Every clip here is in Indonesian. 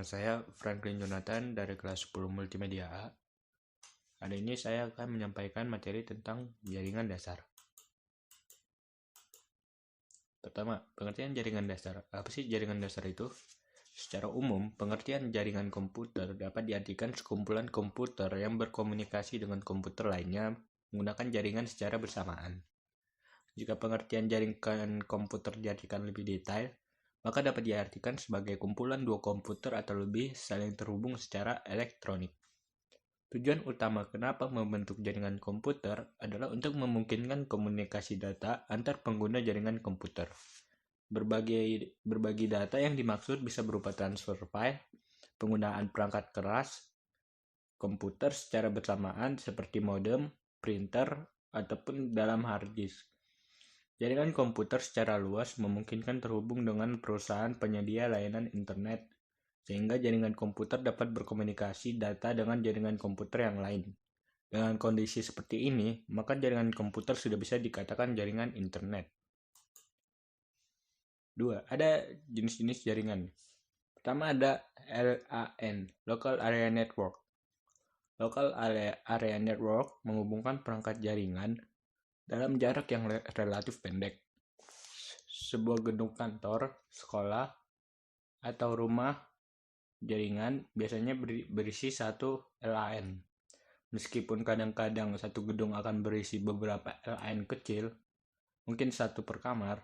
Nama saya Franklin Jonathan dari kelas 10 Multimedia A. Hari ini saya akan menyampaikan materi tentang jaringan dasar. Pertama, pengertian jaringan dasar. Apa sih jaringan dasar itu? Secara umum, pengertian jaringan komputer dapat diartikan sekumpulan komputer yang berkomunikasi dengan komputer lainnya menggunakan jaringan secara bersamaan. Jika pengertian jaringan komputer diartikan lebih detail, maka dapat diartikan sebagai kumpulan dua komputer atau lebih saling terhubung secara elektronik. Tujuan utama kenapa membentuk jaringan komputer adalah untuk memungkinkan komunikasi data antar pengguna jaringan komputer. Berbagi data yang dimaksud bisa berupa transfer file, penggunaan perangkat keras, komputer secara bersamaan seperti modem, printer, ataupun dalam hard disk. Jaringan komputer secara luas memungkinkan terhubung dengan perusahaan penyedia layanan internet, sehingga jaringan komputer dapat berkomunikasi data dengan jaringan komputer yang lain. Dengan kondisi seperti ini, maka jaringan komputer sudah bisa dikatakan jaringan internet. 2. Ada jenis-jenis jaringan. Pertama ada LAN, Local Area Network. Local Area Network menghubungkan perangkat jaringan dalam jarak yang relatif pendek. Sebuah gedung kantor, sekolah, atau rumah jaringan biasanya berisi satu LAN. Meskipun kadang-kadang satu gedung akan berisi beberapa LAN kecil, mungkin satu per kamar,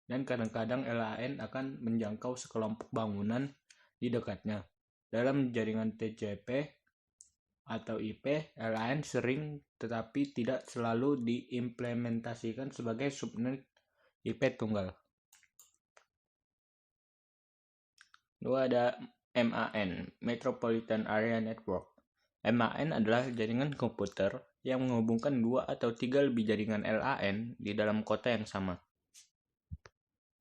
dan kadang-kadang LAN akan menjangkau sekelompok bangunan di dekatnya. Dalam jaringan TCP atau IP, LAN sering tetapi tidak selalu diimplementasikan sebagai subnet IP tunggal. 2. Ada MAN, Metropolitan Area Network. MAN adalah jaringan komputer yang menghubungkan 2 atau 3 lebih jaringan LAN di dalam kota yang sama.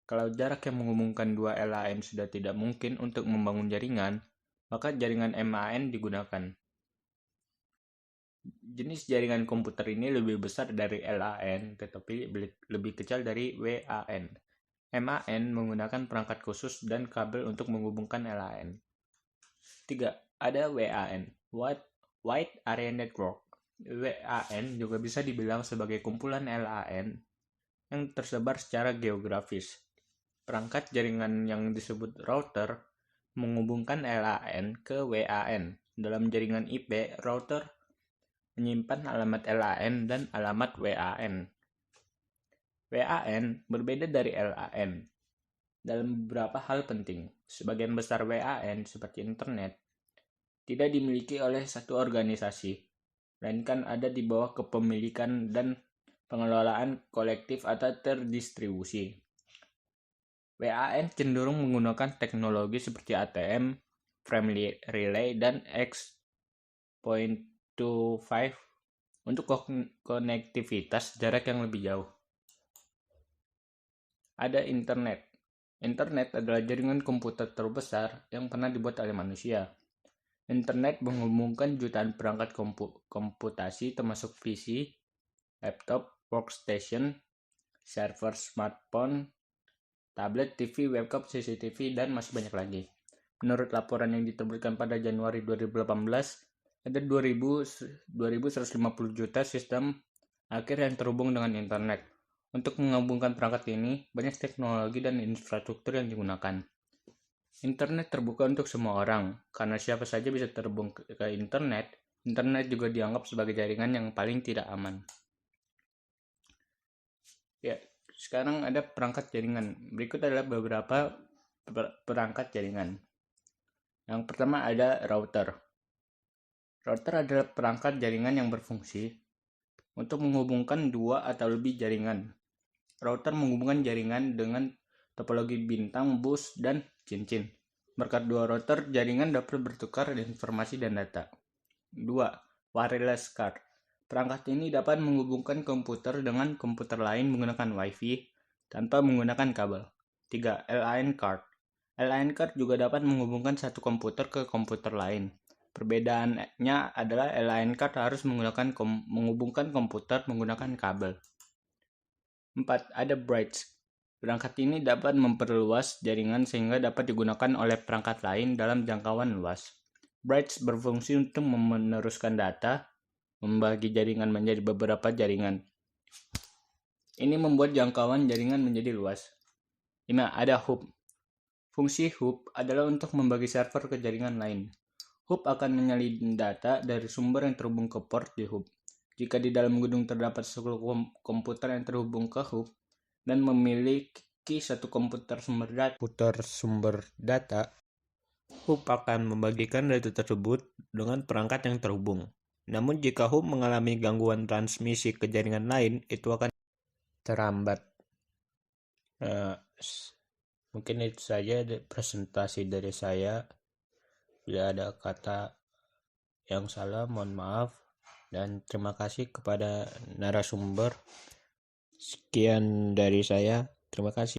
Kalau jarak yang menghubungkan 2 LAN sudah tidak mungkin untuk membangun jaringan, maka jaringan MAN digunakan. Jenis jaringan komputer ini lebih besar dari LAN, tetapi lebih kecil dari WAN. MAN menggunakan perangkat khusus dan kabel untuk menghubungkan LAN. 3. Ada WAN, Wide Area Network. WAN juga bisa dibilang sebagai kumpulan LAN yang tersebar secara geografis. Perangkat jaringan yang disebut router menghubungkan LAN ke WAN. Dalam jaringan IP, router menyimpan alamat LAN dan alamat WAN. WAN berbeda dari LAN dalam beberapa hal penting. Sebagian besar WAN seperti internet tidak dimiliki oleh satu organisasi, melainkan ada di bawah kepemilikan dan pengelolaan kolektif atau terdistribusi. WAN cenderung menggunakan teknologi seperti ATM, frame relay, dan X.25 untuk konektivitas jarak yang lebih jauh. Ada internet. Internet adalah jaringan komputer terbesar yang pernah dibuat oleh manusia. Internet menghubungkan jutaan perangkat komputasi termasuk PC, laptop, workstation, server smartphone, tablet, TV, webcam, CCTV, dan masih banyak lagi. Menurut laporan yang diterbitkan pada Januari 2018, ada 2.150 juta sistem akhir yang terhubung dengan internet. Untuk menghubungkan perangkat ini, banyak teknologi dan infrastruktur yang digunakan. Internet terbuka untuk semua orang, karena siapa saja bisa terhubung ke internet. Internet juga dianggap sebagai jaringan yang paling tidak aman. Ya, sekarang ada perangkat jaringan. Berikut adalah beberapa perangkat jaringan. Yang pertama ada router. Router adalah perangkat jaringan yang berfungsi untuk menghubungkan dua atau lebih jaringan. Router menghubungkan jaringan dengan topologi bintang, bus, dan cincin. Berkat dua router, jaringan dapat bertukar informasi dan data. 2. Wireless card. Perangkat ini dapat menghubungkan komputer dengan komputer lain menggunakan Wi-Fi tanpa menggunakan kabel. 3. LAN card. LAN card juga dapat menghubungkan satu komputer ke komputer lain. Perbedaannya adalah LAN card harus menghubungkan komputer menggunakan kabel. 4. Ada bridge. Perangkat ini dapat memperluas jaringan sehingga dapat digunakan oleh perangkat lain dalam jangkauan luas. Bridge berfungsi untuk meneruskan data, membagi jaringan menjadi beberapa jaringan. Ini membuat jangkauan jaringan menjadi luas. 5. Ada hub. Fungsi hub adalah untuk membagi server ke jaringan lain. Hub akan menyalin data dari sumber yang terhubung ke port di hub. Jika di dalam gedung terdapat satu komputer yang terhubung ke hub dan memiliki satu komputer sumber data, hub akan membagikan data tersebut dengan perangkat yang terhubung. Namun jika hub mengalami gangguan transmisi ke jaringan lain, itu akan terhambat. Mungkin itu saja presentasi dari saya. Bila ada kata yang salah, mohon maaf. Dan terima kasih kepada narasumber. Sekian dari saya. Terima kasih.